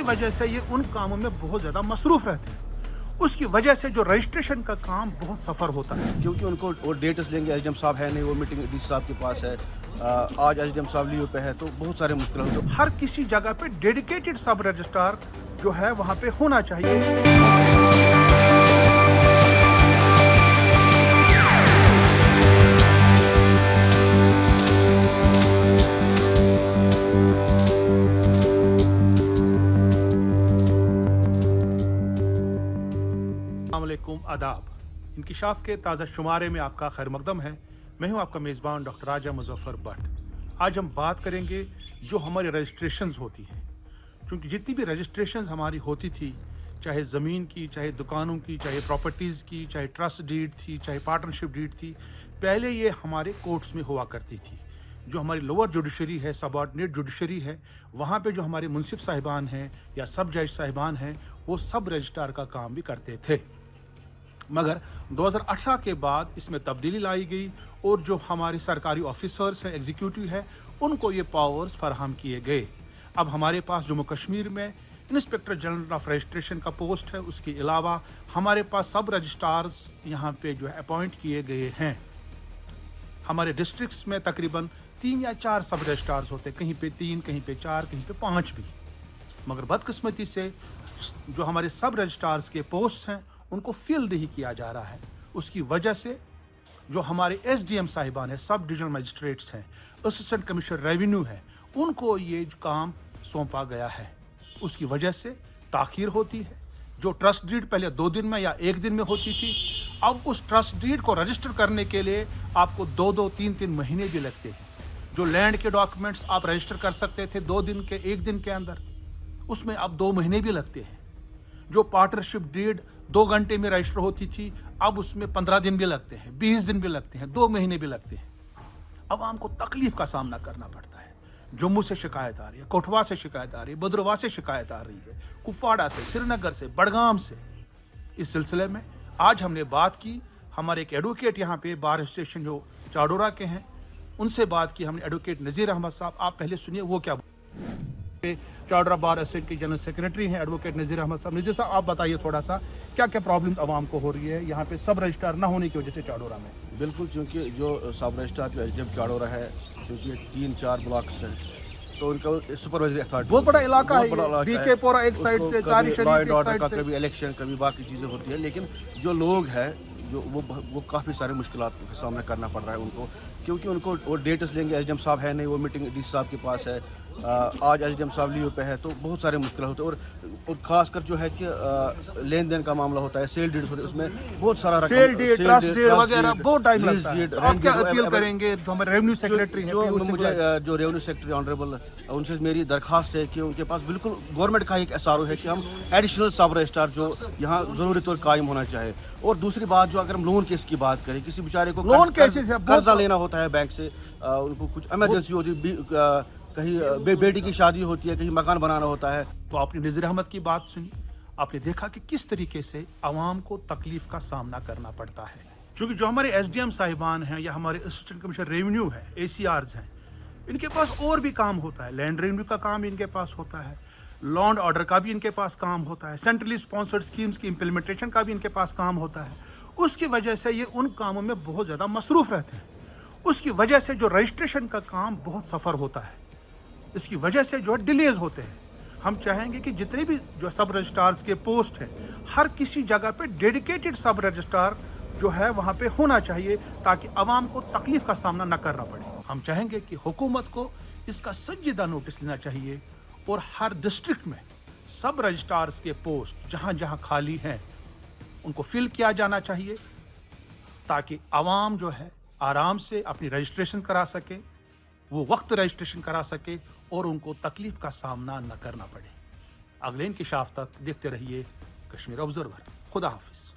वजह से ये उन कामों में बहुत ज़्यादा मसरूफ़ रहते हैं। उसकी वजह से जो रजिस्ट्रेशन का काम बहुत सफ़र होता है, क्योंकि उनको वो डेट्स लेंगे, एसडीएम साहब है नहीं, वो मीटिंग डीसी साहब के पास है, आज एसडीएम साहब लीव पे है, तो बहुत सारे मुश्किल होते हैं। हर किसी जगह पे डेडिकेटेड सब रजिस्ट्रार जो है वहाँ पे होना चाहिए। आदाब, इंकिशाफ के ताज़ा शुमारे में आपका खैर मकदम है। मैं हूं आपका मेज़बान डॉक्टर राजा मुजफ्फर भट्ट। आज हम बात करेंगे जो हमारी रजिस्ट्रेशंस होती हैं, क्योंकि जितनी भी रजिस्ट्रेशंस हमारी होती थी, चाहे ज़मीन की, चाहे दुकानों की, चाहे प्रॉपर्टीज़ की, चाहे ट्रस्ट डीड थी, चाहे पार्टनरशिप डीड थी, पहले ये हमारे कोर्ट्स में हुआ करती थी। जो हमारी लोअर जुडिशरी है, सबऑर्डिनेट जुडिशरी है, वहाँ पे जो हमारे मुंसिफ साहिबान हैं या सब जज साहिबान हैं, वो सब रजिस्ट्रार का काम भी करते थे। मगर 2018 के बाद इसमें तब्दीली लाई गई और जो हमारे सरकारी ऑफिसर्स हैं, एग्जीक्यूटिव है, उनको ये पावर्स फराहम किए गए। अब हमारे पास जम्मू कश्मीर में इंस्पेक्टर जनरल ऑफ रजिस्ट्रेशन का पोस्ट है। उसके अलावा हमारे पास सब रजिस्ट्रार्स यहाँ पे जो है अपॉइंट किए गए हैं। हमारे डिस्ट्रिक्ट्स में तकरीबन 3 या 4 सब रजिस्ट्रार्स होते हैं, कहीं पे 3, कहीं पे 4, कहीं पे 5 भी। मगर बदकिस्मती से जो हमारे सब रजिस्ट्रार्स के पोस्ट हैं उनको फिल नहीं किया जा रहा है। उसकी वजह से जो हमारे एसडीएम साहिबान हैं, सब डिविजनल मजिस्ट्रेट्स हैं, असिस्टेंट कमिश्नर रेवेन्यू है, उनको ये काम सौंपा गया है। उसकी वजह से ताखीर होती है। जो ट्रस्ट डीड पहले 2 दिन में या 1 दिन में होती थी, अब उस ट्रस्ट डीड को रजिस्टर करने के लिए आपको 2-2, 3-3 महीने भी लगते हैं। जो लैंड के डॉक्यूमेंट्स आप रजिस्टर कर सकते थे 2 दिन के 1 दिन के अंदर, उसमें अब 2 महीने भी लगते हैं। जो पार्टनरशिप डीड 2 घंटे में रजिस्टर होती थी, अब उसमें 15 दिन भी लगते हैं, 20 दिन भी लगते हैं, 2 महीने भी लगते हैं। अवाम को तकलीफ का सामना करना पड़ता है। जम्मू से शिकायत आ रही है, कोटवा से शिकायत आ रही है, भद्रवाह से शिकायत आ रही है, कुपवाड़ा से, श्रीनगर से, बड़गाम से। इस सिलसिले में आज हमने बात की, हमारे एक एडवोकेट यहाँ पे बार एसोसिएशन जो चाडोरा के हैं, उनसे बात की हमने, एडवोकेट नज़ीर अहमद साहब। आप पहले सुनिए वो क्या। चाडोरा बार एसोसिएशन के जनरल सेक्रेटरी हैं एडवोकेट नज़ीर अहमद साहब। नज़ीर साहब, आप बताइए थोड़ा सा क्या क्या प्रॉब्लम आवाम को हो रही है यहाँ पे सब रजिस्ट्रार ना होने की वजह से चाडोरा में। बिल्कुल, क्योंकि जो सब रजिस्ट्रार जो एसडीएम चाडोरा है, क्योंकि 3-4 ब्लॉक्स हैं, तो उनका सुपरवाइजरी अथॉरिटी बहुत बड़ा इलाका है, बीके पोरा एक साइड से, चारी शरीफ एक साइड से, कभी इलेक्शन, कभी बाकी चीज़ें होती है। लेकिन जो लोग हैं जो वो काफ़ी सारे मुश्किलात का सामना करना पड़ रहा है उनको, क्योंकि उनको वो डेट्स लेंगे, एसडीएम साहब है नहीं, वो मीटिंग डीसी साहब के पास है, आज एसडीएम साहब लीव पे है, तो बहुत सारे मुश्किल होते हैं। और खासकर जो है कि लेन देन का मामला होता है, सेल डीड होते हैं, उसमें बहुत सारा सेल डीड, ट्रस्ट डीड वगैरह बहुत टाइम लगता है। तो आप क्या अपील करेंगे जो हमारे रेवेन्यू सेक्रेटरी हैं? मुझे जो रेवेन्यू सेक्रेटरी ऑनरेबल, उनसे मेरी दरखास्त है कि उनके पास बिल्कुल गवर्नमेंट का एक एसआरओ है कि हम एडिशनल सब रजिस्ट्रार जो यहाँ ज़रूरी तौर कायम होना चाहे। और दूसरी बात, जो अगर हम लोन केस की बात करें, किसी बेचारे को लोन केसेस कर्जा लेना होता है बैंक से, उनको कुछ इमरजेंसी होती है, कहीं बेटी की शादी होती है, कहीं मकान बनाना होता है। तो आपने नज़ीर अहमद की बात सुनी, आपने देखा कि किस तरीके से आवाम को तकलीफ का सामना करना पड़ता है। क्योंकि जो हमारे एसडीएम साहिबान हैं या हमारे असिस्टेंट कमिश्नर रेवेन्यू है, एसीआरज हैं, इनके पास और भी काम होता है। लैंड रेवेन्यू का काम इनके पास होता है, लॉ एंड ऑर्डर का भी इनके पास काम होता है, सेंट्रली स्पॉन्सर्ड स्कीम्स की इम्प्लीमेंटेशन का भी इनके पास काम होता है। उसकी वजह से ये उन कामों में बहुत ज़्यादा मसरूफ़ रहते हैं। उसकी वजह से जो रजिस्ट्रेशन का काम बहुत सफ़र होता है, इसकी वजह से जो है डिलेज होते हैं। हम चाहेंगे कि जितने भी जो सब रजिस्ट्रार्स के पोस्ट हैं, हर किसी जगह पे डेडिकेटेड सब रजिस्ट्रार जो है वहाँ पे होना चाहिए, ताकि आवाम को तकलीफ का सामना न करना पड़े। हम चाहेंगे कि हुकूमत को इसका संजीदा नोटिस लेना चाहिए और हर डिस्ट्रिक्ट में सब रजिस्ट्रार्स के पोस्ट जहाँ जहाँ खाली हैं उनको फिल किया जाना चाहिए, ताकि आवाम जो है आराम से अपनी रजिस्ट्रेशन करा सके, वो वक्त रजिस्ट्रेशन करा सके और उनको तकलीफ का सामना न करना पड़े। अगले इंकिशाफ तक देखते रहिए कश्मीर ऑब्जर्वर। खुदा हाफिज।